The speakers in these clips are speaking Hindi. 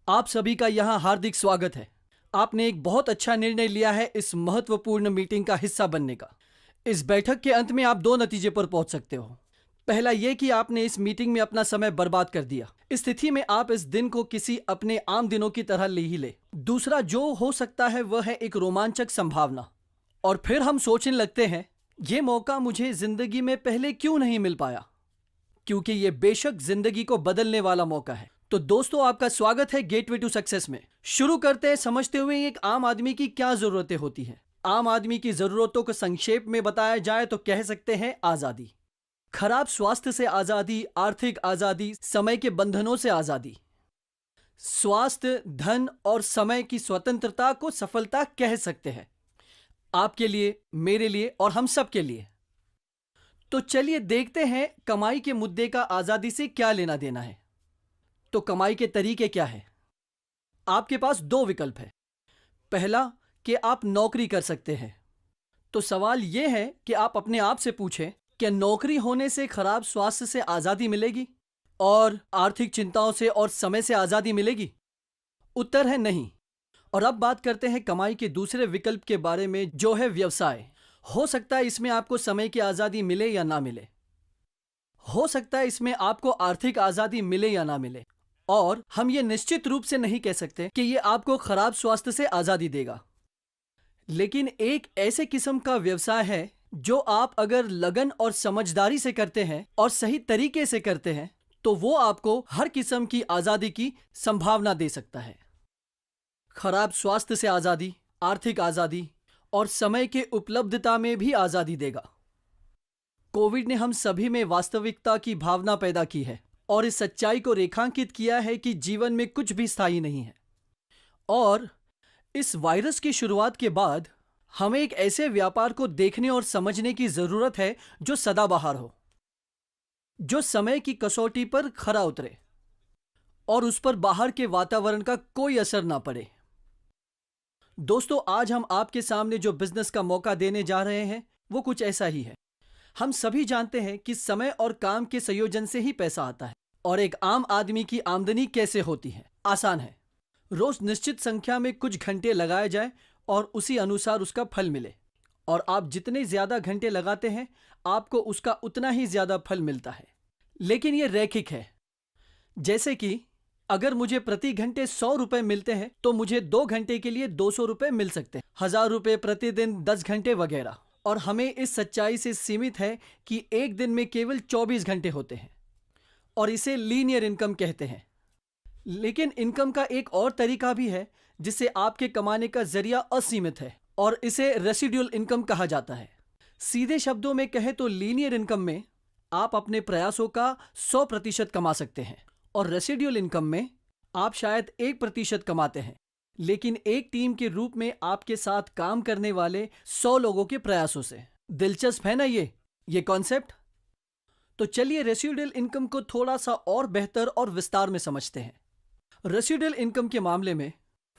आप सभी का यहाँ हार्दिक स्वागत है। आपने एक बहुत अच्छा निर्णय लिया है इस महत्वपूर्ण मीटिंग का हिस्सा बनने का। इस बैठक के अंत में आप दो नतीजे पर पहुंच सकते हो। पहला ये कि आपने इस मीटिंग में अपना समय बर्बाद कर दिया। इस स्थिति में आप इस दिन को किसी अपने आम दिनों की तरह ले ही ले। दूसरा जो हो सकता है वह है एक रोमांचक संभावना। और फिर हम सोचने लगते हैं, ये मौका मुझे जिंदगी में पहले क्यों नहीं मिल पाया, क्योंकि ये बेशक जिंदगी को बदलने वाला मौका है। तो दोस्तों, आपका स्वागत है गेटवे टू सक्सेस में। शुरू करते हैं समझते हुए एक आम आदमी की क्या जरूरतें होती हैं। आम आदमी की जरूरतों को संक्षेप में बताया जाए तो कह सकते हैं आजादी, खराब स्वास्थ्य से आजादी, आर्थिक आजादी, समय के बंधनों से आजादी। स्वास्थ्य, धन और समय की स्वतंत्रता को सफलता कह सकते हैं, आपके लिए, मेरे लिए और हम सब के लिए। तो चलिए देखते हैं कमाई के मुद्दे का आजादी से क्या लेना देना है। तो कमाई के तरीके क्या है? आपके पास दो विकल्प है। पहला कि आप नौकरी कर सकते हैं। तो सवाल यह है कि आप अपने आप से पूछें, क्या नौकरी होने से खराब स्वास्थ्य से आजादी मिलेगी और आर्थिक चिंताओं से और समय से आजादी मिलेगी? उत्तर है नहीं। और अब बात करते हैं कमाई के दूसरे विकल्प के बारे में, जो है व्यवसाय। हो सकता है इसमें आपको समय की आजादी मिले या ना मिले। हो सकता है इसमें आपको आर्थिक आजादी मिले या ना मिले। और हम ये निश्चित रूप से नहीं कह सकते कि ये आपको खराब स्वास्थ्य से आजादी देगा। लेकिन एक ऐसे किस्म का व्यवसाय है जो आप अगर लगन और समझदारी से करते हैं और सही तरीके से करते हैं तो वो आपको हर किस्म की आजादी की संभावना दे सकता है। खराब स्वास्थ्य से आजादी, आर्थिक आजादी और समय के उपलब्धता में भी आजादी देगा। कोविड ने हम सभी में वास्तविकता की भावना पैदा की है और इस सच्चाई को रेखांकित किया है कि जीवन में कुछ भी स्थायी नहीं है। और इस वायरस की शुरुआत के बाद हमें एक ऐसे व्यापार को देखने और समझने की जरूरत है जो सदाबहार हो, जो समय की कसौटी पर खरा उतरे और उस पर बाहर के वातावरण का कोई असर ना पड़े। दोस्तों, आज हम आपके सामने जो बिजनेस का मौका देने जा रहे हैं वो कुछ ऐसा ही है। हम सभी जानते हैं कि समय और काम के संयोजन से ही पैसा आता है। और एक आम आदमी की आमदनी कैसे होती है? आसान है। रोज निश्चित संख्या में कुछ घंटे लगाए जाए और उसी अनुसार उसका फल मिले। और आप जितने ज्यादा घंटे लगाते हैं आपको उसका उतना ही ज्यादा फल मिलता है। लेकिन यह रैखिक है। जैसे कि अगर मुझे प्रति घंटे 100 रुपए मिलते हैं तो मुझे 2 घंटे के लिए 200 रुपए मिल सकते हैं, 1000 रुपए प्रतिदिन, 10 घंटे वगैरह। और हमें इस सच्चाई से सीमित है कि एक दिन में केवल 24 घंटे होते हैं और इसे लीनियर इनकम कहते हैं। लेकिन इनकम का एक और तरीका भी है जिसे आपके कमाने का जरिया असीमित है और इसे रेसिडुअल इनकम कहा जाता है। सीधे शब्दों में कहे तो लीनियर इनकम में आप अपने प्रयासों का 100% कमा सकते हैं और रेसिडुअल इनकम में आप शायद 1% कमाते हैं, लेकिन एक टीम के रूप में आपके साथ काम करने वाले 100 लोगों के प्रयासों से। दिलचस्प है ना ये कॉन्सेप्ट? तो चलिए रेसिडुअल इनकम को थोड़ा सा और बेहतर और विस्तार में समझते हैं। रेसिडुअल इनकम के मामले में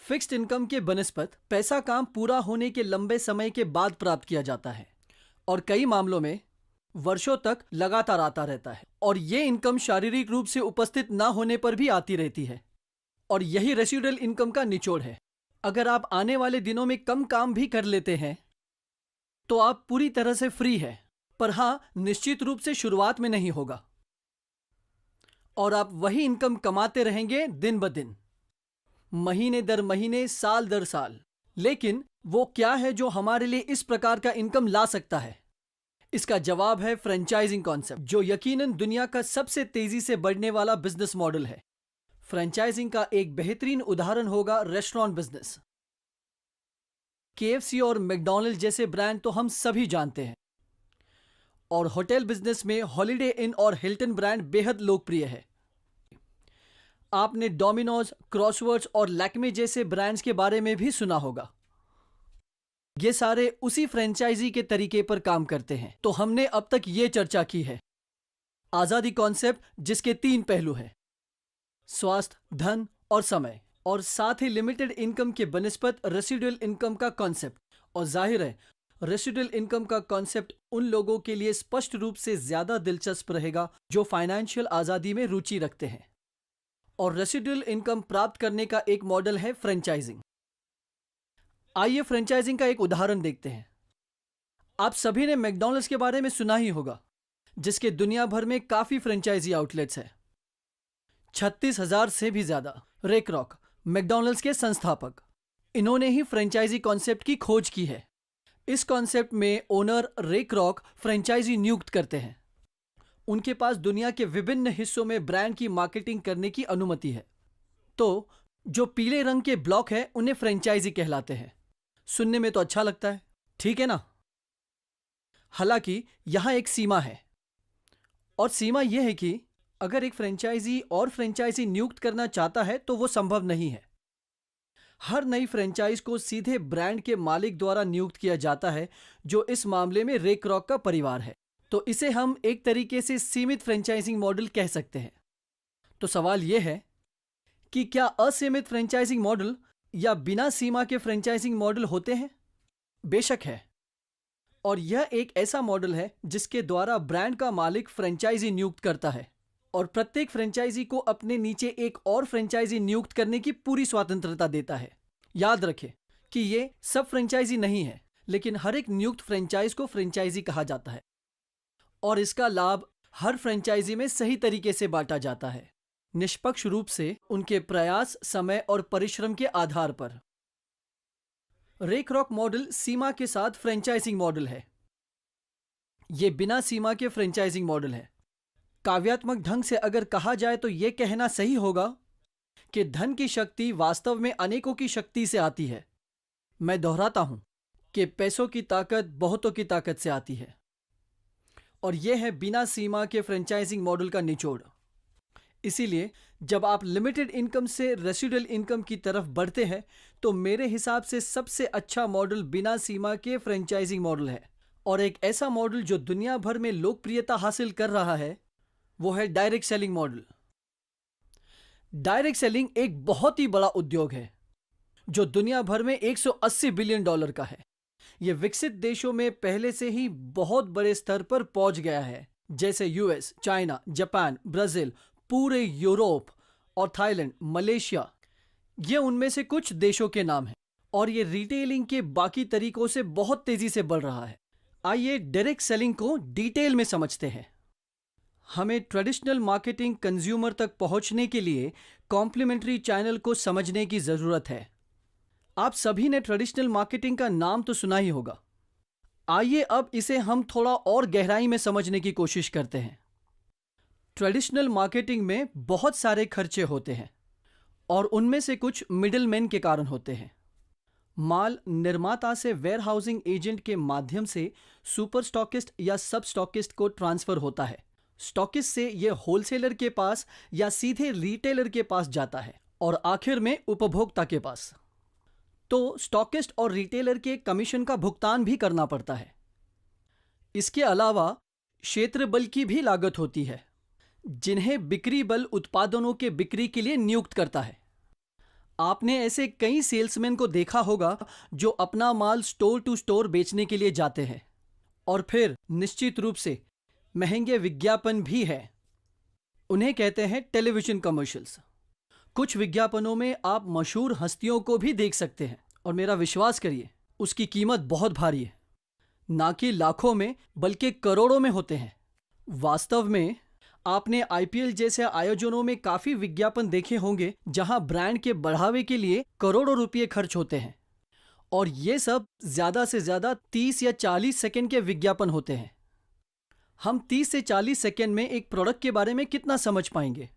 फिक्स्ड इनकम के बनिस्पत पैसा काम पूरा होने के लंबे समय के बाद प्राप्त किया जाता है और कई मामलों में वर्षों तक लगातार आता रहता है। और ये इनकम शारीरिक रूप से उपस्थित ना होने पर भी आती रहती है। और यही रेसिडुअल इनकम का निचोड़ है। अगर आप आने वाले दिनों में कम काम भी कर लेते हैं तो आप पूरी तरह से फ्री है, पर हां, निश्चित रूप से शुरुआत में नहीं होगा। और आप वही इनकम कमाते रहेंगे दिन ब दिन, महीने दर महीने, साल दर साल। लेकिन वो क्या है जो हमारे लिए इस प्रकार का इनकम ला सकता है? इसका जवाब है फ्रेंचाइजिंग कॉन्सेप्ट, जो यकीनन दुनिया का सबसे तेजी से बढ़ने वाला बिजनेस मॉडल है। फ्रेंचाइजिंग का एक बेहतरीन उदाहरण होगा रेस्टोरेंट बिजनेस। KFC और मैकडॉनल्ड जैसे ब्रांड तो हम सभी जानते हैं। और होटल बिजनेस में हॉलिडे इन और हिल्टन ब्रांड बेहद लोकप्रिय है। आपने डोमिनोज, क्रॉसवर्ड्स और लैक्मे जैसे ब्रांड्स के बारे में भी सुना होगा। ये सारे उसी फ्रेंचाइजी के तरीके पर काम करते हैं। तो हमने अब तक ये चर्चा की है आजादी कॉन्सेप्ट, जिसके 3 पहलू हैं, स्वास्थ्य, धन और समय, और साथ ही लिमिटेड इनकम के बनिस्पत रेसिडुअल इनकम का कॉन्सेप्ट। और जाहिर है रेसिडुअल इनकम का कॉन्सेप्ट उन लोगों के लिए स्पष्ट रूप से ज्यादा दिलचस्प रहेगा जो फाइनेंशियल आजादी में रुचि रखते हैं और रेसिडुअल इनकम प्राप्त करने का एक मॉडल है फ्रेंचाइजिंग। आइए फ्रेंचाइजिंग का एक उदाहरण देखते हैं। आप सभी ने मैकडॉनल्ड्स के बारे में सुना ही होगा, जिसके दुनिया भर में काफी फ्रेंचाइजी आउटलेट्स हैं। 36,000 से भी ज्यादा। रे क्रॉक, मैकडॉनल्ड्स के संस्थापक, इन्होंने ही फ्रेंचाइजी कॉन्सेप्ट की खोज की है। इस कॉन्सेप्ट में ओनर रे क्रॉक फ्रेंचाइजी नियुक्त करते हैं। उनके पास दुनिया के विभिन्न हिस्सों में ब्रांड की मार्केटिंग करने की अनुमति है। तो जो पीले रंग के ब्लॉक है उन्हें फ्रेंचाइजी कहलाते हैं। सुनने में तो अच्छा लगता है, ठीक है ना? हालांकि यहां एक सीमा है, और सीमा यह है कि अगर एक फ्रेंचाइजी और फ्रेंचाइजी नियुक्त करना चाहता है तो वो संभव नहीं है। हर नई फ्रेंचाइज को सीधे ब्रांड के मालिक द्वारा नियुक्त किया जाता है, जो इस मामले में रे क्रॉक का परिवार है। तो इसे हम एक तरीके से सीमित फ्रेंचाइजिंग मॉडल कह सकते हैं। तो सवाल यह है कि क्या असीमित फ्रेंचाइजिंग मॉडल या बिना सीमा के फ्रेंचाइजिंग मॉडल होते हैं? बेशक है। और यह एक ऐसा मॉडल है जिसके द्वारा ब्रांड का मालिक फ्रेंचाइजी नियुक्त करता है और प्रत्येक फ्रेंचाइजी को अपने नीचे एक और फ्रेंचाइजी नियुक्त करने की पूरी स्वतंत्रता देता है। याद रखें कि ये सब फ्रेंचाइजी नहीं है, लेकिन हर एक नियुक्त फ्रेंचाइज को फ्रेंचाइजी कहा जाता है और इसका लाभ हर फ्रेंचाइजी में सही तरीके से बांटा जाता है, निष्पक्ष रूप से उनके प्रयास, समय और परिश्रम के आधार पर। रे क्रॉक मॉडल सीमा के साथ फ्रेंचाइजिंग मॉडल है। यह बिना सीमा के फ्रेंचाइजिंग मॉडल है। काव्यात्मक ढंग से अगर कहा जाए तो यह कहना सही होगा कि धन की शक्ति वास्तव में अनेकों की शक्ति से आती है। मैं दोहराता हूं कि पैसों की ताकत बहुतों की ताकत से आती है, और यह है बिना सीमा के फ्रेंचाइजिंग मॉडल का निचोड़। इसीलिए जब आप लिमिटेड इनकम से रेसिडुअल इनकम की तरफ बढ़ते हैं तो मेरे हिसाब से सबसे अच्छा मॉडल बिना सीमा के फ्रेंचाइजिंग मॉडल है। और एक ऐसा मॉडल जो दुनिया भर में लोकप्रियता हासिल कर रहा है वो है direct selling model. Direct selling एक बहुत ही बड़ा उद्योग है जो दुनिया भर में $180 बिलियन का है। यह विकसित देशों में पहले से ही बहुत बड़े स्तर पर पहुंच गया है, जैसे यूएस, चाइना, जापान, ब्राजील, पूरे यूरोप और थाईलैंड, मलेशिया। ये उनमें से कुछ देशों के नाम हैं, और ये रिटेलिंग के बाकी तरीकों से बहुत तेजी से बढ़ रहा है। आइए डायरेक्ट सेलिंग को डिटेल में समझते हैं। हमें ट्रेडिशनल मार्केटिंग कंज्यूमर तक पहुंचने के लिए कॉम्प्लीमेंट्री चैनल को समझने की जरूरत है। आप सभी ने ट्रेडिशनल मार्केटिंग का नाम तो सुना ही होगा। आइए अब इसे हम थोड़ा और गहराई में समझने की कोशिश करते हैं। ट्रेडिशनल मार्केटिंग में बहुत सारे खर्चे होते हैं और उनमें से कुछ मिडिलमैन के कारण होते हैं। माल निर्माता से वेयरहाउसिंग एजेंट के माध्यम से सुपर स्टॉकिस्ट या सब स्टॉकिस्ट को ट्रांसफर होता है। स्टॉकिस्ट से यह होलसेलर के पास या सीधे रिटेलर के पास जाता है और आखिर में उपभोक्ता के पास। तो स्टॉकिस्ट और रिटेलर के कमीशन का भुगतान भी करना पड़ता है। इसके अलावा क्षेत्र बल की भी लागत होती है, जिन्हें बिक्री बल उत्पादनों के बिक्री के लिए नियुक्त करता है। आपने ऐसे कई सेल्समैन को देखा होगा जो अपना माल स्टोर टू स्टोर बेचने के लिए जाते हैं, और फिर निश्चित रूप से महंगे विज्ञापन भी है। उन्हें कहते हैं टेलीविजन कमर्शियल्स। कुछ विज्ञापनों में आप मशहूर हस्तियों को भी देख सकते हैं, और मेरा विश्वास करिए उसकी कीमत बहुत भारी है। ना कि लाखों में बल्कि करोड़ों में होते हैं। वास्तव में आपने आईपीएल जैसे आयोजनों में काफी विज्ञापन देखे होंगे जहां ब्रांड के बढ़ावे के लिए करोड़ों रुपए खर्च होते हैं, और ये सब ज्यादा से ज्यादा 30 या 40 सेकंड के विज्ञापन होते हैं। हम 30 से 40 सेकंड में एक प्रोडक्ट के बारे में कितना समझ पाएंगे?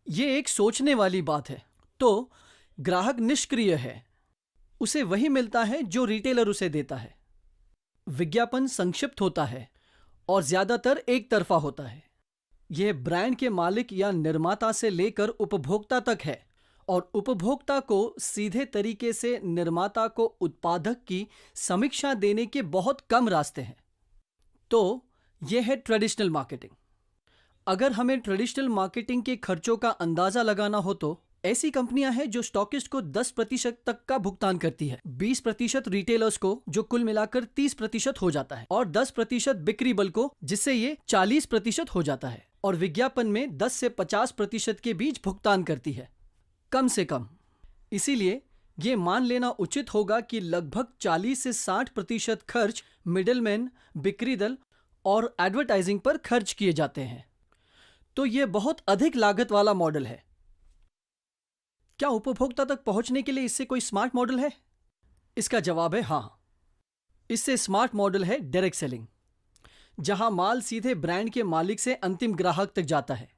ये एक सोचने वाली बात है। तो ग्राहक निष्क्रिय है, उसे वही मिलता है जो रिटेलर उसे देता है। विज्ञापन संक्षिप्त होता है और ज्यादातर एक तरफा होता है। यह ब्रांड के मालिक या निर्माता से लेकर उपभोक्ता तक है, और उपभोक्ता को सीधे तरीके से निर्माता को उत्पादक की समीक्षा देने के बहुत कम रास्ते हैं। तो यह है ट्रेडिशनल मार्केटिंग। अगर हमें ट्रेडिशनल मार्केटिंग के खर्चों का अंदाजा लगाना हो तो ऐसी कंपनियां हैं जो स्टॉकिस्ट को 10% तक का भुगतान करती है, 20% रिटेलर्स को, जो कुल मिलाकर 30% हो जाता है, और 10% बिक्री बल को, जिससे ये 40% हो जाता है। और विज्ञापन में 10 से 50% के बीच भुगतान करती है, कम से कम। इसीलिए ये मान लेना उचित होगा कि लगभग 40 से 60% खर्च मिडलमैन, बिक्री दल और एडवर्टाइजिंग पर खर्च किए जाते हैं। तो ये बहुत अधिक लागत वाला मॉडल है। क्या उपभोक्ता तक पहुंचने के लिए इससे कोई स्मार्ट मॉडल है? इसका जवाब है हाँ। इससे स्मार्ट मॉडल है डायरेक्ट सेलिंग, जहां माल सीधे ब्रांड के मालिक से अंतिम ग्राहक तक जाता है।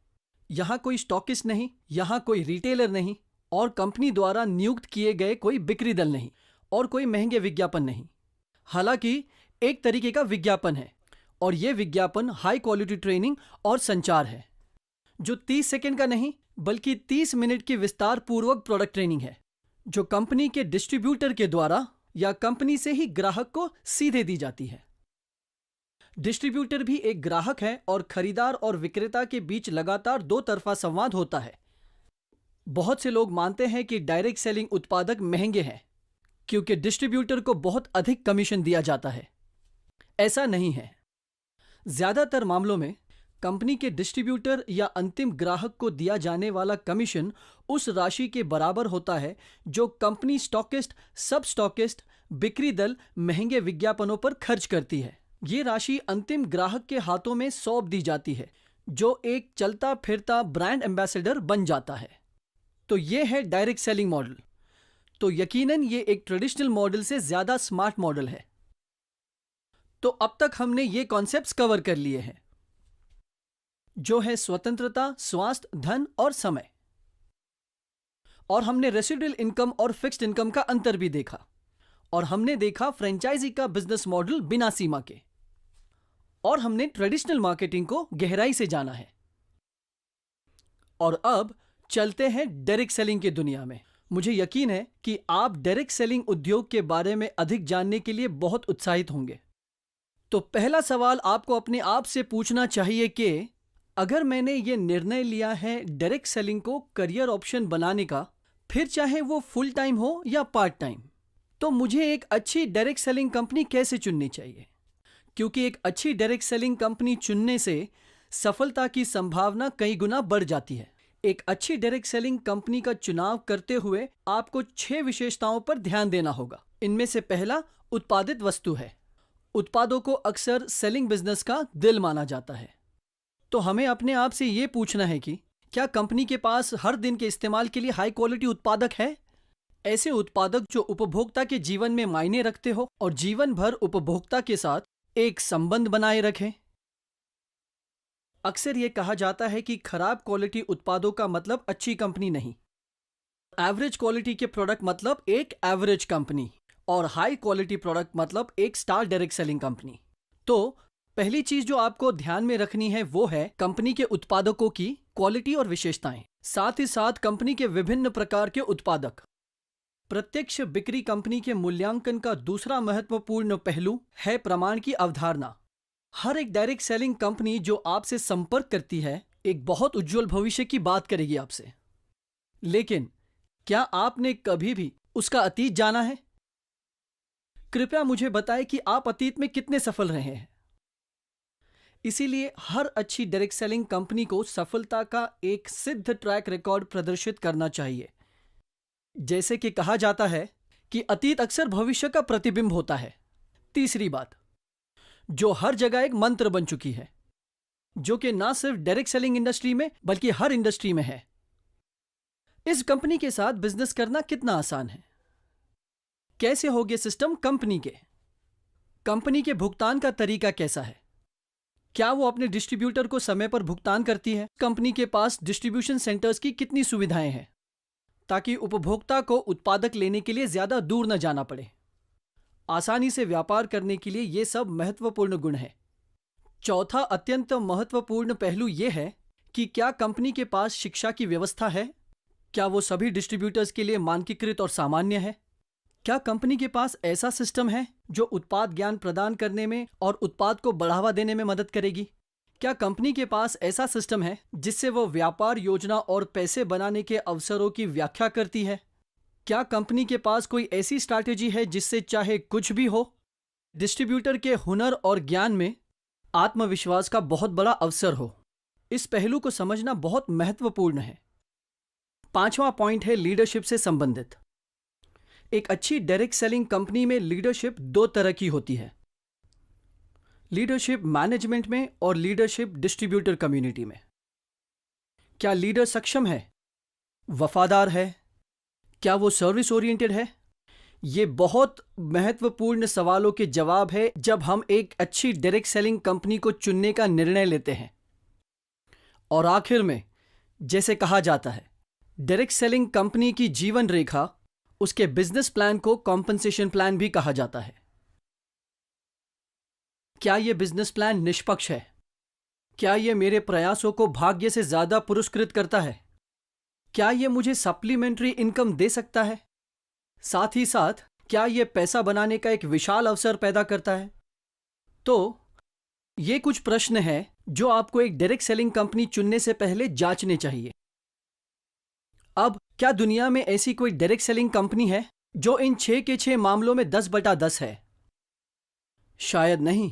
यहां कोई स्टॉकिस्ट नहीं, यहां कोई रिटेलर नहीं, और कंपनी द्वारा नियुक्त किए गए कोई बिक्री दल नहीं, और कोई महंगे विज्ञापन नहीं। हालांकि एक तरीके का विज्ञापन है, और यह विज्ञापन हाई क्वालिटी ट्रेनिंग और संचार है, जो 30 सेकंड का नहीं बल्कि 30 मिनट की विस्तार पूर्वक प्रोडक्ट ट्रेनिंग है, जो कंपनी के डिस्ट्रीब्यूटर के द्वारा या कंपनी से ही ग्राहक को सीधे दी जाती है। डिस्ट्रीब्यूटर भी एक ग्राहक है और खरीदार और विक्रेता के बीच लगातार दो तरफा संवाद होता है। बहुत से लोग मानते हैं कि डायरेक्ट सेलिंग उत्पादक महंगे हैं क्योंकि डिस्ट्रीब्यूटर को बहुत अधिक कमीशन दिया जाता है। ऐसा नहीं है। ज्यादातर मामलों में कंपनी के डिस्ट्रीब्यूटर या अंतिम ग्राहक को दिया जाने वाला कमीशन उस राशि के बराबर होता है जो कंपनी स्टॉकिस्ट, सब स्टॉकिस्ट, बिक्री दल महंगे विज्ञापनों पर खर्च करती है। ये राशि अंतिम ग्राहक के हाथों में सौंप दी जाती है, जो एक चलता फिरता ब्रांड एम्बेसडर बन जाता है। तो ये है डायरेक्ट सेलिंग मॉडल। तो यकीनन ये एक ट्रेडिशनल मॉडल से ज्यादा स्मार्ट मॉडल है। तो अब तक हमने ये कॉन्सेप्ट्स कवर कर लिए हैं, जो है स्वतंत्रता, स्वास्थ्य, धन और समय। और हमने रेसिडुअल इनकम और फिक्स्ड इनकम का अंतर भी देखा, और हमने देखा फ्रेंचाइजी का बिजनेस मॉडल बिना सीमा के, और हमने ट्रेडिशनल मार्केटिंग को गहराई से जाना है। और अब चलते हैं डायरेक्ट सेलिंग की दुनिया में। मुझे यकीन है कि आप डायरेक्ट सेलिंग उद्योग के बारे में अधिक जानने के लिए बहुत उत्साहित होंगे। तो पहला सवाल आपको अपने आप से पूछना चाहिए कि अगर मैंने ये निर्णय लिया है डायरेक्ट सेलिंग को करियर ऑप्शन बनाने का, फिर चाहे वो फुल टाइम हो या पार्ट टाइम, तो मुझे एक अच्छी डायरेक्ट सेलिंग कंपनी कैसे चुननी चाहिए? क्योंकि एक अच्छी डायरेक्ट सेलिंग कंपनी चुनने से सफलता की संभावना कई गुना बढ़ जाती है। एक अच्छी डायरेक्ट सेलिंग कंपनी का चुनाव करते हुए आपको 6 विशेषताओं पर ध्यान देना होगा। इनमें से पहला उत्पादित वस्तु है। उत्पादों को अक्सर सेलिंग बिजनेस का दिल माना जाता है। तो हमें अपने आप से ये पूछना है कि क्या कंपनी के पास हर दिन के इस्तेमाल के लिए हाई क्वालिटी उत्पादक है? ऐसे उत्पादक जो उपभोक्ता के जीवन में मायने रखते हो और जीवन भर उपभोक्ता के साथ एक संबंध बनाए रखें। अक्सर यह कहा जाता है कि खराब क्वालिटी उत्पादों का मतलब अच्छी कंपनी नहीं, एवरेज क्वालिटी के प्रोडक्ट मतलब एक एवरेज कंपनी, और हाई क्वालिटी प्रोडक्ट मतलब एक स्टार डायरेक्ट सेलिंग कंपनी। तो पहली चीज जो आपको ध्यान में रखनी है वो है कंपनी के उत्पादकों की क्वालिटी और विशेषताएं, साथ ही साथ कंपनी के विभिन्न प्रकार के उत्पादक। प्रत्यक्ष बिक्री कंपनी के मूल्यांकन का दूसरा महत्वपूर्ण पहलू है प्रमाण की अवधारणा। हर एक डायरेक्ट सेलिंग कंपनी जो आपसे संपर्क करती है एक बहुत उज्जवल भविष्य की बात करेगी आपसे, लेकिन क्या आपने कभी भी उसका अतीत जाना है? कृपया मुझे बताएं कि आप अतीत में कितने सफल रहे हैं। इसीलिए हर अच्छी डायरेक्ट सेलिंग कंपनी को सफलता का एक सिद्ध ट्रैक रिकॉर्ड प्रदर्शित करना चाहिए। जैसे कि कहा जाता है कि अतीत अक्सर भविष्य का प्रतिबिंब होता है। तीसरी बात, जो हर जगह एक मंत्र बन चुकी है, जो कि ना सिर्फ डायरेक्ट सेलिंग इंडस्ट्री में बल्कि हर इंडस्ट्री में है। इस कंपनी के साथ बिजनेस करना कितना आसान है? कैसे होगे सिस्टम कंपनी के? कंपनी के भुगतान का तरीका कैसा है? क्या वो अपने डिस्ट्रीब्यूटर को समय पर भुगतान करती है? कंपनी के पास डिस्ट्रीब्यूशन सेंटर्स की कितनी सुविधाएं हैं ताकि उपभोक्ता को उत्पादक लेने के लिए ज्यादा दूर न जाना पड़े? आसानी से व्यापार करने के लिए ये सब महत्वपूर्ण गुण हैं। चौथा अत्यंत महत्वपूर्ण पहलू यह है कि क्या कंपनी के पास शिक्षा की व्यवस्था है? क्या वो सभी डिस्ट्रीब्यूटर्स के लिए मानकीकृत और सामान्य है? क्या कंपनी के पास ऐसा सिस्टम है जो उत्पाद ज्ञान प्रदान करने में और उत्पाद को बढ़ावा देने में मदद करेगी? क्या कंपनी के पास ऐसा सिस्टम है जिससे वो व्यापार योजना और पैसे बनाने के अवसरों की व्याख्या करती है? क्या कंपनी के पास कोई ऐसी स्ट्रैटेजी है जिससे चाहे कुछ भी हो, डिस्ट्रीब्यूटर के हुनर और ज्ञान में आत्मविश्वास का बहुत बड़ा अवसर हो? इस पहलू को समझना बहुत महत्वपूर्ण है। 5वां पॉइंट है लीडरशिप से संबंधित। एक अच्छी डायरेक्ट सेलिंग कंपनी में लीडरशिप 2 तरह की होती है, लीडरशिप मैनेजमेंट में और लीडरशिप डिस्ट्रीब्यूटर कम्युनिटी में। क्या लीडर सक्षम है, वफादार है, क्या वो सर्विस ओरिएंटेड है? ये बहुत महत्वपूर्ण सवालों के जवाब है जब हम एक अच्छी डायरेक्ट सेलिंग कंपनी को चुनने का निर्णय लेते हैं। और आखिर में, जैसे कहा जाता है, डायरेक्ट सेलिंग कंपनी की जीवन रेखा, उसके बिजनेस प्लान को कॉम्पनसेशन प्लान भी कहा जाता है। क्या यह बिजनेस प्लान निष्पक्ष है? क्या यह मेरे प्रयासों को भाग्य से ज्यादा पुरस्कृत करता है? क्या यह मुझे सप्लीमेंट्री इनकम दे सकता है? साथ ही साथ क्या यह पैसा बनाने का एक विशाल अवसर पैदा करता है? तो ये कुछ प्रश्न हैं जो आपको एक डायरेक्ट सेलिंग कंपनी चुनने से पहले जांचने चाहिए। अब क्या दुनिया में ऐसी कोई डायरेक्ट सेलिंग कंपनी है जो इन 6 के 6 मामलों में 10/10 है? शायद नहीं।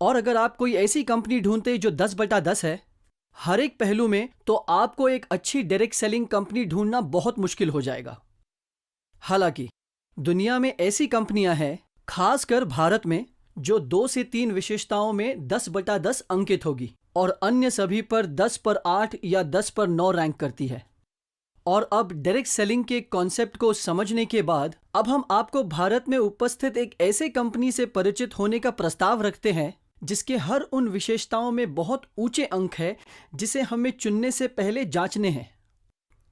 और अगर आप कोई ऐसी कंपनी ढूंढते जो 10/10 है हर एक पहलू में, तो आपको एक अच्छी डायरेक्ट सेलिंग कंपनी ढूंढना बहुत मुश्किल हो जाएगा। हालांकि दुनिया में ऐसी कंपनियां हैं, खासकर भारत में, जो 2 से 3 विशेषताओं में 10/10 अंकित होगी और अन्य सभी पर 10/8 या 10/9 रैंक करती है। और अब डायरेक्ट सेलिंग के कॉन्सेप्ट को समझने के बाद अब हम आपको भारत में उपस्थित एक ऐसे कंपनी से परिचित होने का प्रस्ताव रखते हैं जिसके हर उन विशेषताओं में बहुत ऊंचे अंक है जिसे हमें चुनने से पहले जांचने हैं।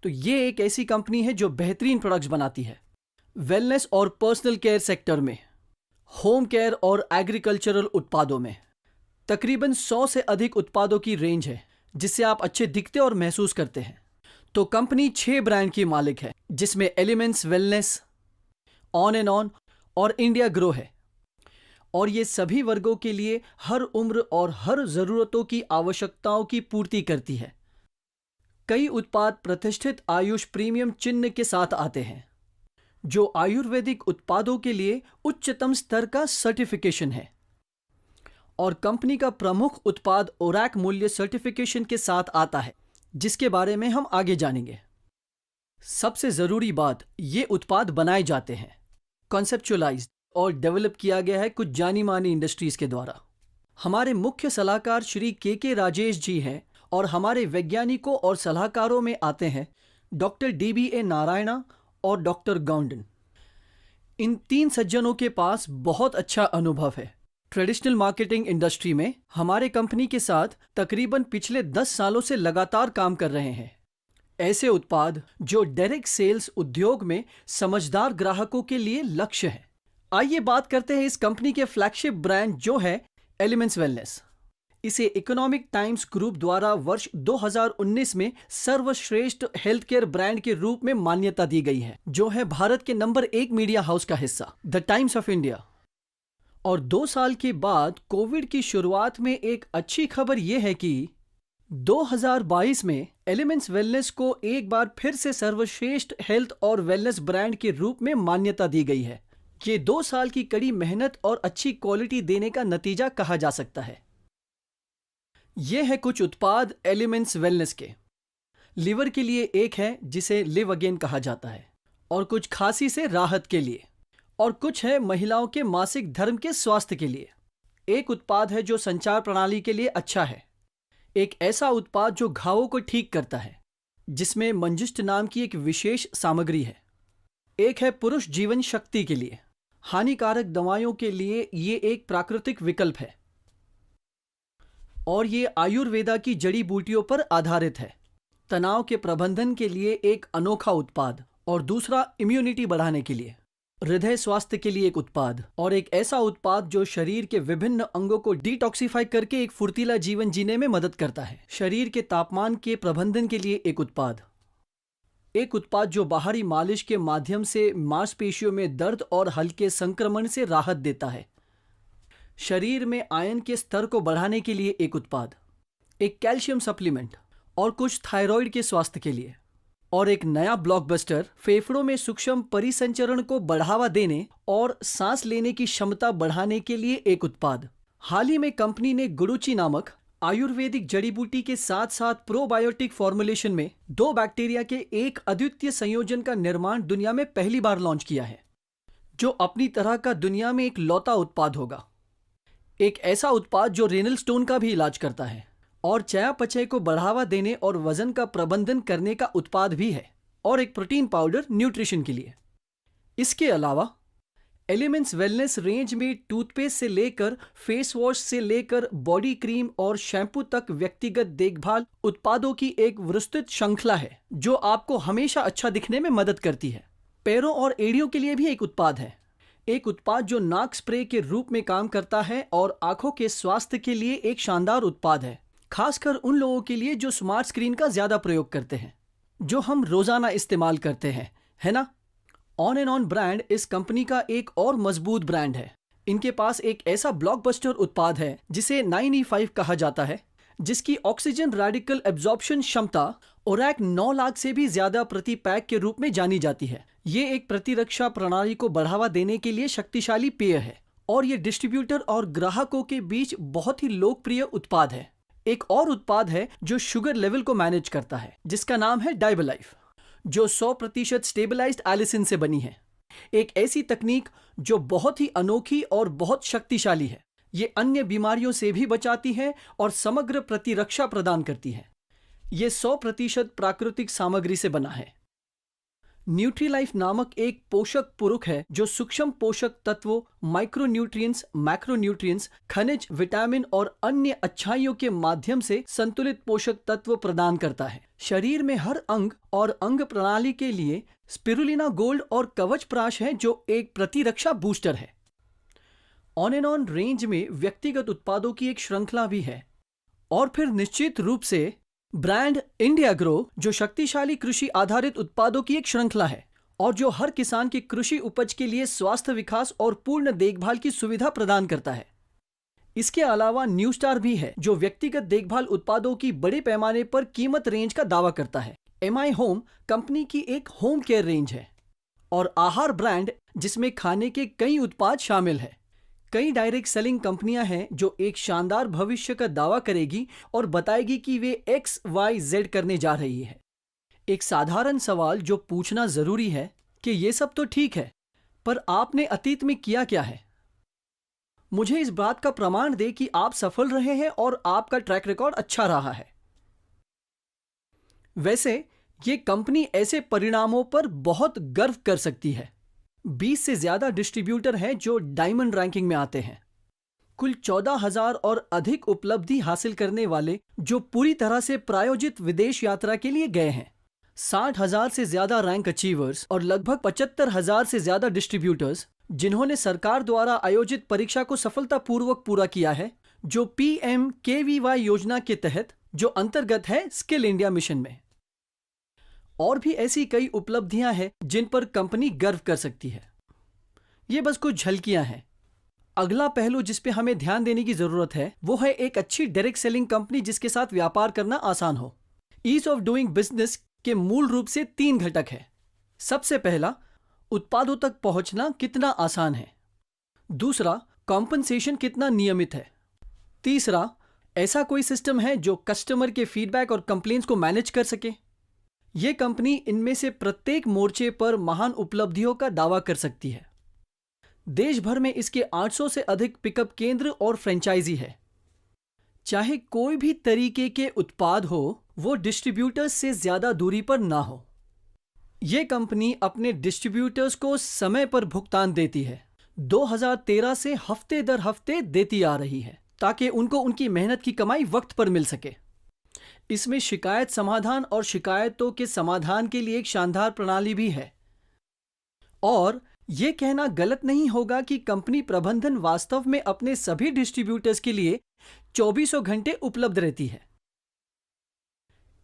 तो ये एक ऐसी कंपनी है जो बेहतरीन प्रोडक्ट्स बनाती है वेलनेस और पर्सनल केयर सेक्टर में, होम केयर और एग्रीकल्चरल उत्पादों में। तकरीबन 100 से अधिक उत्पादों की रेंज है जिससे आप अच्छे दिखते और महसूस करते हैं। तो कंपनी 6 ब्रांड की मालिक है जिसमें elements wellness, on and on और इंडिया ग्रो है। और ये सभी वर्गों के लिए हर उम्र और हर जरूरतों की आवश्यकताओं की पूर्ति करती है। कई उत्पाद प्रतिष्ठित आयुष प्रीमियम चिन्ह के साथ आते हैं जो आयुर्वेदिक उत्पादों के लिए उच्चतम स्तर का सर्टिफिकेशन है। और कंपनी का प्रमुख उत्पाद ओरैक मूल्य सर्टिफिकेशन के साथ आता है जिसके बारे में हम आगे जानेंगे। सबसे जरूरी बात, ये उत्पाद बनाए जाते हैं, कॉन्सेप्चुअलाइज्ड और डेवलप किया गया है कुछ जानी मानी इंडस्ट्रीज के द्वारा। हमारे मुख्य सलाहकार श्री के राजेश जी हैं और हमारे वैज्ञानिकों और सलाहकारों में आते हैं डॉक्टर DBA नारायणा और डॉक्टर गौंडन। इन 3 सज्जनों के पास बहुत अच्छा अनुभव है ट्रेडिशनल मार्केटिंग इंडस्ट्री में। हमारे कंपनी के साथ तकरीबन पिछले 10 सालों से लगातार काम कर रहे हैं। ऐसे उत्पाद जो डायरेक्ट सेल्स उद्योग में समझदार ग्राहकों के लिए लक्ष्य है। आइए बात करते हैं इस कंपनी के फ्लैगशिप ब्रांड जो है एलिमेंट्स वेलनेस। इसे इकोनॉमिक टाइम्स ग्रुप द्वारा वर्ष 2019 में सर्वश्रेष्ठ हेल्थ केयर ब्रांड के रूप में मान्यता दी गई है, जो है भारत के नंबर 1 मीडिया हाउस का हिस्सा, द टाइम्स ऑफ इंडिया। और 2 साल के बाद कोविड की शुरुआत में एक अच्छी खबर यह है कि 2022 में एलिमेंट्स वेलनेस को एक बार फिर से सर्वश्रेष्ठ हेल्थ और वेलनेस ब्रांड के रूप में मान्यता दी गई है। ये 2 साल की कड़ी मेहनत और अच्छी क्वालिटी देने का नतीजा कहा जा सकता है। यह है कुछ उत्पाद एलिमेंट्स वेलनेस के। लिवर के लिए एक है जिसे लिव अगेन कहा जाता है, और कुछ खांसी से राहत के लिए, और कुछ है महिलाओं के मासिक धर्म के स्वास्थ्य के लिए। एक उत्पाद है जो संचार प्रणाली के लिए अच्छा है, एक ऐसा उत्पाद जो घावों को ठीक करता है जिसमें मंजिष्ठ नाम की एक विशेष सामग्री है। एक है पुरुष जीवन शक्ति के लिए, हानिकारक दवाइयों के लिए ये एक प्राकृतिक विकल्प है, और ये आयुर्वेदा की जड़ी बूटियों पर आधारित है। तनाव के प्रबंधन के लिए एक अनोखा उत्पाद, और दूसरा इम्यूनिटी बढ़ाने के लिए, हृदय स्वास्थ्य के लिए एक उत्पाद, और एक ऐसा उत्पाद जो शरीर के विभिन्न अंगों को डिटॉक्सिफाई करके एक फुर्तीला जीवन जीने में मदद करता है। शरीर के तापमान के प्रबंधन के लिए एक उत्पाद, एक उत्पाद जो बाहरी मालिश के माध्यम से मांसपेशियों में दर्द और हल्के संक्रमण से राहत देता है। शरीर में आयन के स्तर को बढ़ाने के लिए एक उत्पाद, एक कैल्शियम सप्लीमेंट, और कुछ थायराइड के स्वास्थ्य के लिए, और एक नया ब्लॉकबस्टर फेफड़ों में सूक्ष्म परिसंचरण को बढ़ावा देने और सांस लेने की क्षमता बढ़ाने के लिए एक उत्पाद। हाल ही में कंपनी ने गुडुचि नामक आयुर्वेदिक जड़ी बूटी के साथ साथ प्रोबायोटिक फॉर्मुलेशन में दो बैक्टीरिया के एक अद्वितीय संयोजन का निर्माण दुनिया में पहली बार लॉन्च किया है, जो अपनी तरह का दुनिया में एक लौता उत्पाद होगा। एक ऐसा उत्पाद जो रेनल स्टोन का भी इलाज करता है और चयापचय को बढ़ावा देने और वजन का प्रबंधन करने का उत्पाद भी है, और एक प्रोटीन पाउडर न्यूट्रिशन के लिए। इसके अलावा एलिमेंट्स वेलनेस रेंज में टूथपेस्ट से लेकर फेस वॉश से लेकर बॉडी क्रीम और शैम्पू तक व्यक्तिगत देखभाल उत्पादों की एक विस्तृत श्रृंखला है, जो आपको हमेशा अच्छा दिखने में मदद करती है। पैरों और एड़ियों के लिए भी एक उत्पाद है, एक उत्पाद जो नाक स्प्रे के रूप में काम करता है और आंखों के स्वास्थ्य के लिए एक शानदार उत्पाद है, खासकर उन लोगों के लिए जो स्मार्ट स्क्रीन का ज्यादा प्रयोग करते हैं, जो हम रोजाना इस्तेमाल करते हैं, है ना? ऑन एंड ऑन ब्रांड इस कंपनी का एक और मजबूत ब्रांड है। इनके पास एक ऐसा ब्लॉकबस्टर उत्पाद है जिसे 9E5 कहा जाता है, जिसकी ऑक्सीजन रेडिकल एब्जॉर्प्शन क्षमता ओरैक 9 लाख से भी ज्यादा प्रति पैक के रूप में जानी जाती है। ये एक प्रतिरक्षा प्रणाली को बढ़ावा देने के लिए शक्तिशाली पेय है और ये डिस्ट्रीब्यूटर और ग्राहकों के बीच बहुत ही लोकप्रिय उत्पाद है। एक और उत्पाद है जो शुगर लेवल को मैनेज करता है, जिसका नाम है डाइबलाइफ, जो 100% स्टेबलाइज्ड एलिसिन से बनी है। एक ऐसी तकनीक जो बहुत ही अनोखी और बहुत शक्तिशाली है। ये अन्य बीमारियों से भी बचाती है और समग्र प्रतिरक्षा प्रदान करती है। ये 100% प्राकृतिक सामग्री से बना है। न्यूट्रीलाइफ नामक एक पोषक पूरक है जो सूक्ष्म पोषक तत्वों, माइक्रोन्यूट्रिएंट्स, मैक्रोन्यूट्रिएंट्स, खनिज, विटामिन और अन्य अच्छाइयों के माध्यम से संतुलित पोषक तत्व प्रदान करता है। शरीर में हर अंग और अंग प्रणाली के लिए स्पिरुलिना गोल्ड और कवच प्राश है, जो एक प्रतिरक्षा बूस्टर है। ऑन एंड ऑन रेंज में व्यक्तिगत उत्पादों की एक श्रृंखला भी है, और फिर निश्चित रूप से ब्रांड इंडिया ग्रो, जो शक्तिशाली कृषि आधारित उत्पादों की एक श्रृंखला है और जो हर किसान की कृषि उपज के लिए स्वास्थ्य विकास और पूर्ण देखभाल की सुविधा प्रदान करता है। इसके अलावा न्यू स्टार भी है, जो व्यक्तिगत देखभाल उत्पादों की बड़े पैमाने पर कीमत रेंज का दावा करता है। एमआई होम कंपनी की एक होम केयर रेंज है, और आहार ब्रांड जिसमें खाने के कई उत्पाद शामिल है। कई डायरेक्ट सेलिंग कंपनियां हैं जो एक शानदार भविष्य का दावा करेगी और बताएगी कि वे XYZ करने जा रही है। एक साधारण सवाल जो पूछना जरूरी है कि ये सब तो ठीक है, पर आपने अतीत में किया क्या है? मुझे इस बात का प्रमाण दे कि आप सफल रहे हैं और आपका ट्रैक रिकॉर्ड अच्छा रहा है। वैसे ये कंपनी ऐसे परिणामों पर बहुत गर्व कर सकती है। 20 से ज्यादा डिस्ट्रीब्यूटर हैं जो डायमंड रैंकिंग में आते हैं। कुल 14,000 और अधिक उपलब्धि हासिल करने वाले जो पूरी तरह से प्रायोजित विदेश यात्रा के लिए गए हैं। 60,000 से ज्यादा रैंक अचीवर्स और लगभग 75,000 से ज्यादा डिस्ट्रीब्यूटर्स जिन्होंने सरकार द्वारा आयोजित परीक्षा को सफलतापूर्वक पूरा किया है, जो PMKVY योजना के तहत, जो अंतर्गत है स्किल इंडिया मिशन में। और भी ऐसी कई उपलब्धियां हैं जिन पर कंपनी गर्व कर सकती है। ये बस कुछ झलकियां हैं। अगला पहलू जिस पे हमें ध्यान देने की जरूरत है वो है एक अच्छी डायरेक्ट सेलिंग कंपनी जिसके साथ व्यापार करना आसान हो। ईज ऑफ डूइंग बिजनेस के मूल रूप से 3 घटक है। सबसे पहला, उत्पादों तक पहुंचना कितना आसान है। दूसरा, कॉम्पनसेशन कितना नियमित है। तीसरा, ऐसा कोई सिस्टम है जो कस्टमर के फीडबैक और कंप्लेंट्स को मैनेज कर सके। यह कंपनी इनमें से प्रत्येक मोर्चे पर महान उपलब्धियों का दावा कर सकती है। देश भर में इसके 800 से अधिक पिकअप केंद्र और फ्रेंचाइजी है। चाहे कोई भी तरीके के उत्पाद हो, वो डिस्ट्रीब्यूटर्स से ज्यादा दूरी पर ना हो। यह कंपनी अपने डिस्ट्रीब्यूटर्स को समय पर भुगतान देती है। 2013 से हफ्ते दर हफ्ते देती आ रही है ताकि उनको उनकी मेहनत की कमाई वक्त पर मिल सके। इसमें शिकायत समाधान और शिकायतों के समाधान के लिए एक शानदार प्रणाली भी है। और यह कहना गलत नहीं होगा कि कंपनी प्रबंधन वास्तव में अपने सभी डिस्ट्रीब्यूटर्स के लिए 24 घंटे उपलब्ध रहती है।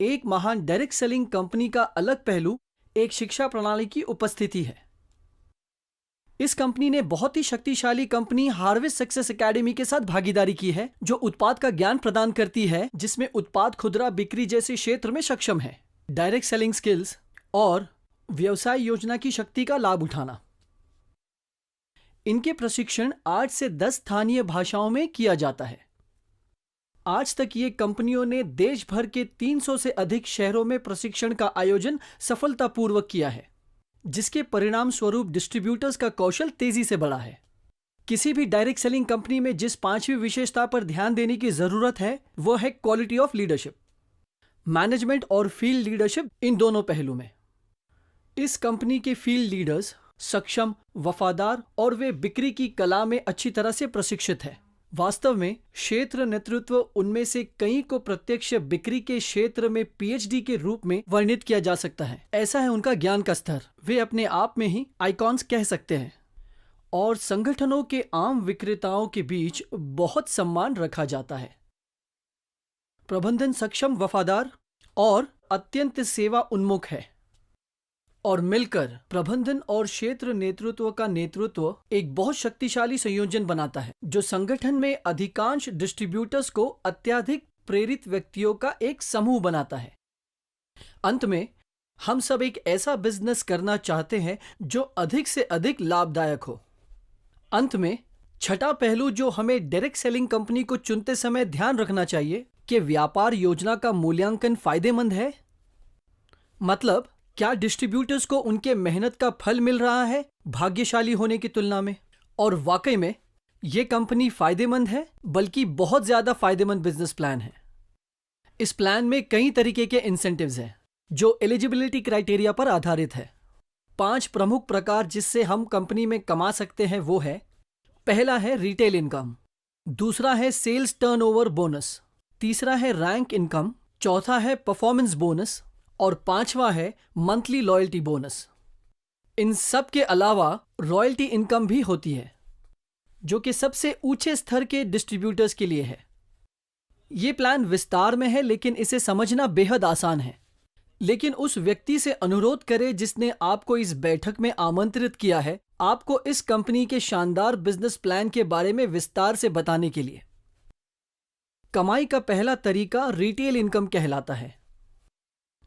एक महान डायरेक्ट सेलिंग कंपनी का अलग पहलू एक शिक्षा प्रणाली की उपस्थिति है। इस कंपनी ने बहुत ही शक्तिशाली कंपनी हार्वेस्ट सक्सेस एकेडमी के साथ भागीदारी की है, जो उत्पाद का ज्ञान प्रदान करती है, जिसमें उत्पाद खुदरा बिक्री जैसे क्षेत्र में सक्षम है। डायरेक्ट सेलिंग स्किल्स और व्यवसाय योजना की शक्ति का लाभ उठाना। इनके प्रशिक्षण 8 से 10 स्थानीय भाषाओं में किया जाता है। आज तक ये कंपनियों ने देश भर के 300 से अधिक शहरों में प्रशिक्षण का आयोजन सफलतापूर्वक किया है, जिसके परिणाम स्वरूप डिस्ट्रीब्यूटर्स का कौशल तेजी से बढ़ा है। किसी भी डायरेक्ट सेलिंग कंपनी में जिस पांचवी विशेषता पर ध्यान देने की जरूरत है वो है क्वालिटी ऑफ लीडरशिप। मैनेजमेंट और फील्ड लीडरशिप, इन दोनों पहलू में इस कंपनी के फील्ड लीडर्स सक्षम, वफादार और वे बिक्री की कला में अच्छी तरह से प्रशिक्षित है। वास्तव में क्षेत्र नेतृत्व उनमें से कई को प्रत्यक्ष बिक्री के क्षेत्र में पीएचडी के रूप में वर्णित किया जा सकता है। ऐसा है उनका ज्ञान का स्तर, वे अपने आप में ही आइकॉन्स कह सकते हैं और संगठनों के आम विक्रेताओं के बीच बहुत सम्मान रखा जाता है। प्रबंधन सक्षम, वफादार और अत्यंत सेवा उन्मुख है और मिलकर प्रबंधन और क्षेत्र नेतृत्व का नेतृत्व एक बहुत शक्तिशाली संयोजन बनाता है जो संगठन में अधिकांश डिस्ट्रीब्यूटर्स को अत्यधिक प्रेरित व्यक्तियों का एक समूह बनाता है। अंत में हम सब एक ऐसा बिजनेस करना चाहते हैं जो अधिक से अधिक लाभदायक हो। अंत में छठा पहलू जो हमें डायरेक्ट सेलिंग कंपनी को चुनते समय ध्यान रखना चाहिए कि व्यापार योजना का मूल्यांकन फायदेमंद है। मतलब क्या डिस्ट्रीब्यूटर्स को उनके मेहनत का फल मिल रहा है भाग्यशाली होने की तुलना में, और वाकई में यह कंपनी फायदेमंद है, बल्कि बहुत ज्यादा फायदेमंद बिजनेस प्लान है। इस प्लान में कई तरीके के इंसेंटिव्स हैं जो एलिजिबिलिटी क्राइटेरिया पर आधारित है। 5 प्रमुख प्रकार जिससे हम कंपनी में कमा सकते हैं वो है, पहला है रिटेल इनकम, दूसरा है सेल्स टर्नओवर बोनस, तीसरा है रैंक इनकम, चौथा है परफॉर्मेंस बोनस और पांचवा है मंथली लॉयल्टी बोनस। इन सब के अलावा रॉयल्टी इनकम भी होती है जो कि सबसे ऊंचे स्तर के डिस्ट्रीब्यूटर्स के लिए है। ये प्लान विस्तार में है लेकिन इसे समझना बेहद आसान है। लेकिन उस व्यक्ति से अनुरोध करें जिसने आपको इस बैठक में आमंत्रित किया है आपको इस कंपनी के शानदार बिजनेस प्लान के बारे में विस्तार से बताने के लिए। कमाई का पहला तरीका रिटेल इनकम कहलाता है।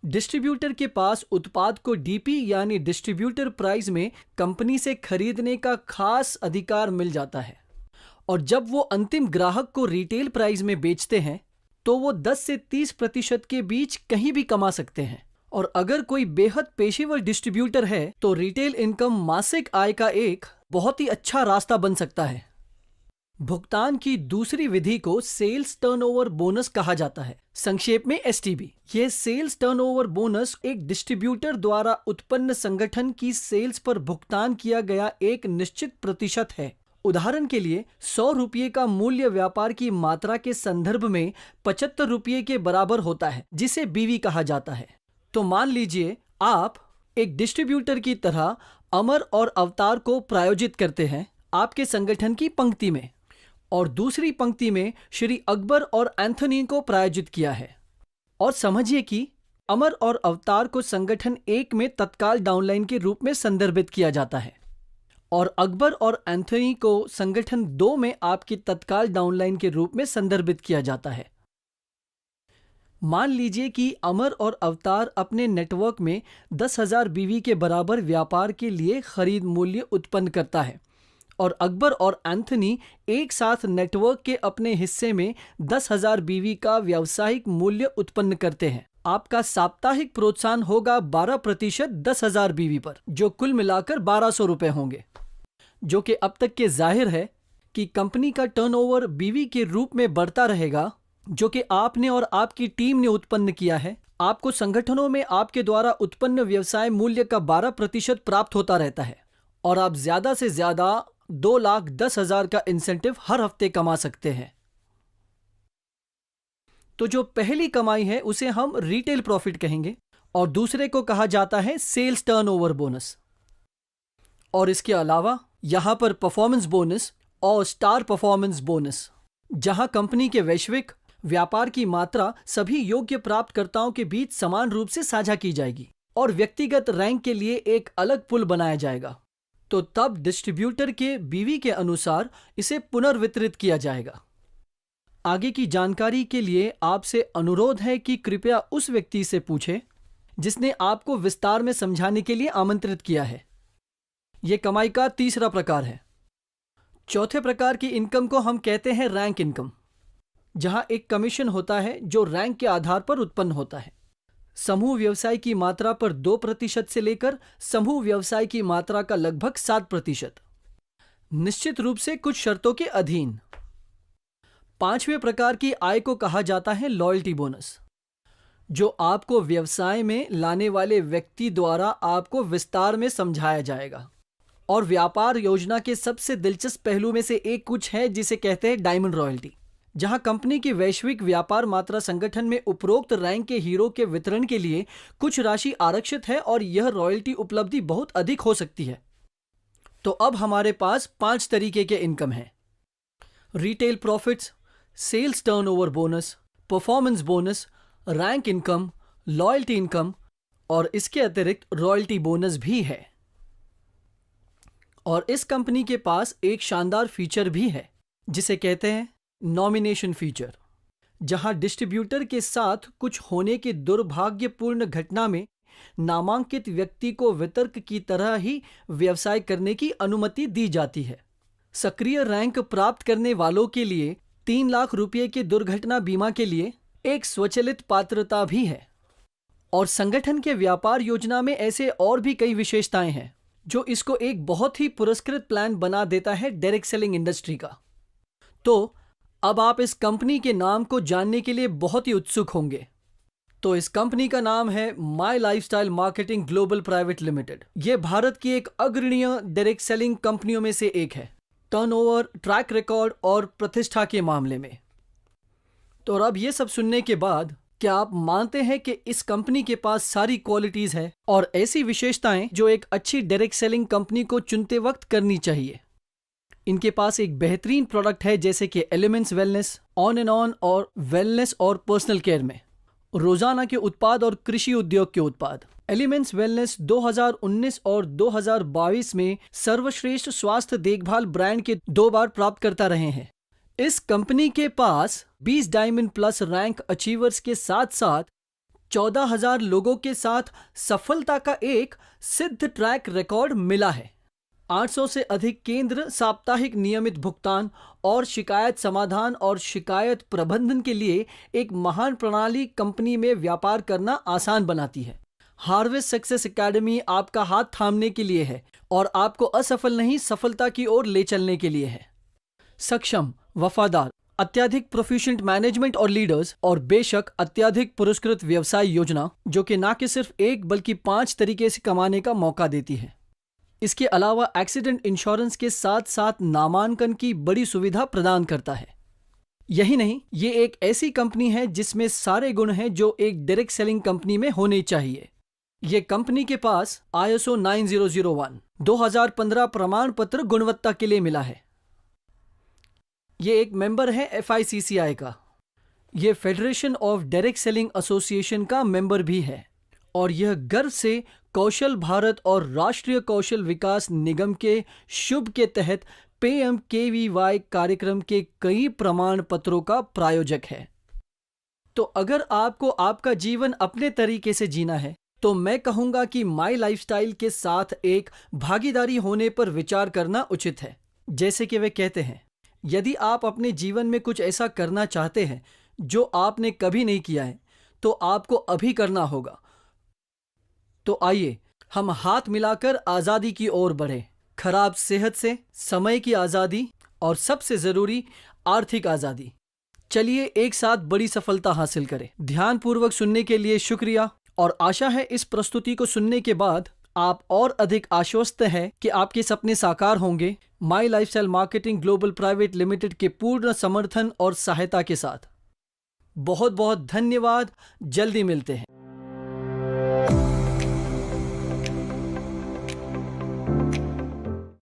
डिस्ट्रीब्यूटर के पास उत्पाद को डीपी यानी डिस्ट्रीब्यूटर प्राइस में कंपनी से खरीदने का खास अधिकार मिल जाता है और जब वो अंतिम ग्राहक को रिटेल प्राइस में बेचते हैं तो वो 10 से 30% के बीच कहीं भी कमा सकते हैं। और अगर कोई बेहद पेशेवर डिस्ट्रीब्यूटर है तो रिटेल इनकम मासिक आय का एक बहुत ही अच्छा रास्ता बन सकता है। भुगतान की दूसरी विधि को सेल्स टर्नओवर बोनस कहा जाता है, संक्षेप में एसटीबी। यह सेल्स टर्नओवर बोनस एक डिस्ट्रीब्यूटर द्वारा उत्पन्न संगठन की सेल्स पर भुगतान किया गया एक निश्चित प्रतिशत है। उदाहरण के लिए 100 रुपये का मूल्य व्यापार की मात्रा के संदर्भ में 75 रुपये के बराबर होता है, जिसे बीवी कहा जाता है। तो मान लीजिए आप एक डिस्ट्रीब्यूटर की तरह अमर और अवतार को प्रायोजित करते हैं आपके संगठन की पंक्ति में, और दूसरी पंक्ति में श्री अकबर और एंथनी को प्रायोजित किया है। और समझिए कि अमर और अवतार को संगठन 1 में तत्काल डाउनलाइन के रूप में संदर्भित किया जाता है और अकबर और एंथनी को संगठन 2 में आपकी तत्काल डाउनलाइन के रूप में संदर्भित किया जाता है। मान लीजिए कि अमर और अवतार अपने नेटवर्क में 10,000 बीवी के बराबर व्यापार के लिए खरीद मूल्य उत्पन्न करता है और अकबर और एंथनी एक साथ नेटवर्क के अपने हिस्से में 10,000 बीवी का व्यावसायिक मूल्य उत्पन्न करते हैं। आपका साप्ताहिक प्रोत्साहन होगा 12% 10,000 बीवी पर, जो कुल मिलाकर 1,200 रुपये होंगे, जो कि अब तक के जाहिर है कि कंपनी का टर्नओवर बीवी के रूप में बढ़ता रहेगा, जो कि आपने और आपकी टीम ने उत्पन्न किया है। आपको संगठनों में आपके द्वारा उत्पन्न व्यवसाय मूल्य का 12% प्राप्त होता रहता है और आप ज्यादा से ज्यादा 2,10,000 का इंसेंटिव हर हफ्ते कमा सकते हैं। तो जो पहली कमाई है उसे हम रिटेल प्रॉफिट कहेंगे और दूसरे को कहा जाता है सेल्स टर्नओवर बोनस। और इसके अलावा यहां पर परफॉर्मेंस बोनस और स्टार परफॉर्मेंस बोनस, जहां कंपनी के वैश्विक व्यापार की मात्रा सभी योग्य प्राप्तकर्ताओं के बीच समान रूप से साझा की जाएगी और व्यक्तिगत रैंक के लिए एक अलग पुल बनाया जाएगा। तो तब डिस्ट्रीब्यूटर के बीवी के अनुसार इसे पुनर्वितरित किया जाएगा। आगे की जानकारी के लिए आपसे अनुरोध है कि कृपया उस व्यक्ति से पूछें जिसने आपको विस्तार में समझाने के लिए आमंत्रित किया है। यह कमाई का तीसरा प्रकार है। चौथे प्रकार की इनकम को हम कहते हैं रैंक इनकम। जहां एक कमीशन होता है जो रैंक के आधार पर उत्पन्न होता है। समूह व्यवसाय की मात्रा पर 2% से लेकर समूह व्यवसाय की मात्रा का लगभग 7%, निश्चित रूप से कुछ शर्तों के अधीन। पांचवें प्रकार की आय को कहा जाता है लॉयल्टी बोनस, जो आपको व्यवसाय में लाने वाले व्यक्ति द्वारा आपको विस्तार में समझाया जाएगा। और व्यापार योजना के सबसे दिलचस्प पहलू में से एक कुछ है जिसे कहते हैं डायमंड रॉयल्टी, जहां कंपनी की वैश्विक व्यापार मात्रा संगठन में उपरोक्त रैंक के हीरो के वितरण के लिए कुछ राशि आरक्षित है और यह रॉयल्टी उपलब्धि बहुत अधिक हो सकती है। तो अब हमारे पास 5 तरीके के इनकम हैं: retail profits, sales turnover bonus, performance bonus, rank income, loyalty income और इसके अतिरिक्त रॉयल्टी बोनस भी है। और इस कंपनी के पास एक शानदार फीचर भी है जिसे कहते हैं नॉमिनेशन फीचर, जहां डिस्ट्रीब्यूटर के साथ कुछ होने की दुर्भाग्यपूर्ण घटना में नामांकित व्यक्ति को वितर्क की तरह ही व्यवसाय करने की अनुमति दी जाती है। सक्रिय रैंक प्राप्त करने वालों के लिए 3 लाख रुपये के दुर्घटना बीमा के लिए एक स्वचालित पात्रता भी है। और संगठन के व्यापार योजना में ऐसे और भी कई विशेषताएं हैं जो इसको एक बहुत ही पुरस्कृत प्लान बना देता है डायरेक्ट सेलिंग इंडस्ट्री का। तो अब आप इस कंपनी के नाम को जानने के लिए बहुत ही उत्सुक होंगे। तो इस कंपनी का नाम है my lifestyle marketing global private limited. यह भारत की एक अग्रणीय डायरेक्ट सेलिंग कंपनियों में से एक है, टर्नओवर, ट्रैक रिकॉर्ड और प्रतिष्ठा के मामले में। तो अब ये सब सुनने के बाद क्या आप मानते हैं कि इस कंपनी के पास सारी क्वालिटीज है और ऐसी विशेषताएं जो एक अच्छी डायरेक्ट सेलिंग कंपनी को चुनते वक्त करनी चाहिए? इनके पास एक बेहतरीन प्रोडक्ट है जैसे कि elements wellness, on and on और वेलनेस और पर्सनल केयर में रोजाना के उत्पाद और कृषि उद्योग के उत्पाद। एलिमेंट्स वेलनेस 2019 और 2022 में सर्वश्रेष्ठ स्वास्थ्य देखभाल ब्रांड के 2 बार प्राप्त करता रहे हैं। इस कंपनी के पास 20 डायमंड प्लस रैंक अचीवर्स के साथ साथ 14,000 लोगों के साथ सफलता का एक सिद्ध ट्रैक रिकॉर्ड मिला है। 800 से अधिक केंद्र साप्ताहिक नियमित भुगतान और शिकायत समाधान और शिकायत प्रबंधन के लिए एक महान प्रणाली कंपनी में व्यापार करना आसान बनाती है। हार्वेस्ट सक्सेस एकेडमी आपका हाथ थामने के लिए है और आपको असफल नहीं सफलता की ओर ले चलने के लिए है। सक्षम, वफादार, अत्यधिक प्रोफिशिएंट मैनेजमेंट और लीडर्स और बेशक अत्यधिक पुरस्कृत व्यवसाय योजना जो कि न कि सिर्फ एक बल्कि 5 तरीके से कमाने का मौका देती है। इसके अलावा एक्सीडेंट इंश्योरेंस के साथ साथ नामांकन की बड़ी सुविधा प्रदान करता है। यही नहीं, ये एक ऐसी कंपनी है जिसमें सारे गुण हैं जो एक डायरेक्ट सेलिंग कंपनी में होने चाहिए। ये कंपनी के पास ISO 9001 2015 प्रमाण पत्र गुणवत्ता के लिए मिला है। ये एक मेंबर है FICCI का। ये federation of direct selling association का मेंबर भी है और यह गर्व से कौशल भारत और राष्ट्रीय कौशल विकास निगम के शुभ के तहत PMKVY कार्यक्रम के कई प्रमाण पत्रों का प्रायोजक है। तो अगर आपको आपका जीवन अपने तरीके से जीना है तो मैं कहूंगा कि माई लाइफस्टाइल के साथ एक भागीदारी होने पर विचार करना उचित है। जैसे कि वे कहते हैं, यदि आप अपने जीवन में कुछ ऐसा करना चाहते हैं जो आपने कभी नहीं किया है तो आपको अभी करना होगा। तो आइए हम हाथ मिलाकर आज़ादी की ओर बढ़ें। खराब सेहत से, समय की आज़ादी और सबसे ज़रूरी आर्थिक आज़ादी। चलिए एक साथ बड़ी सफलता हासिल करें। ध्यानपूर्वक सुनने के लिए शुक्रिया और आशा है इस प्रस्तुति को सुनने के बाद आप और अधिक आश्वस्त हैं कि आपके सपने साकार होंगे my lifestyle marketing global private limited के पूर्ण समर्थन और सहायता के साथ। बहुत बहुत धन्यवाद। जल्दी मिलते हैं।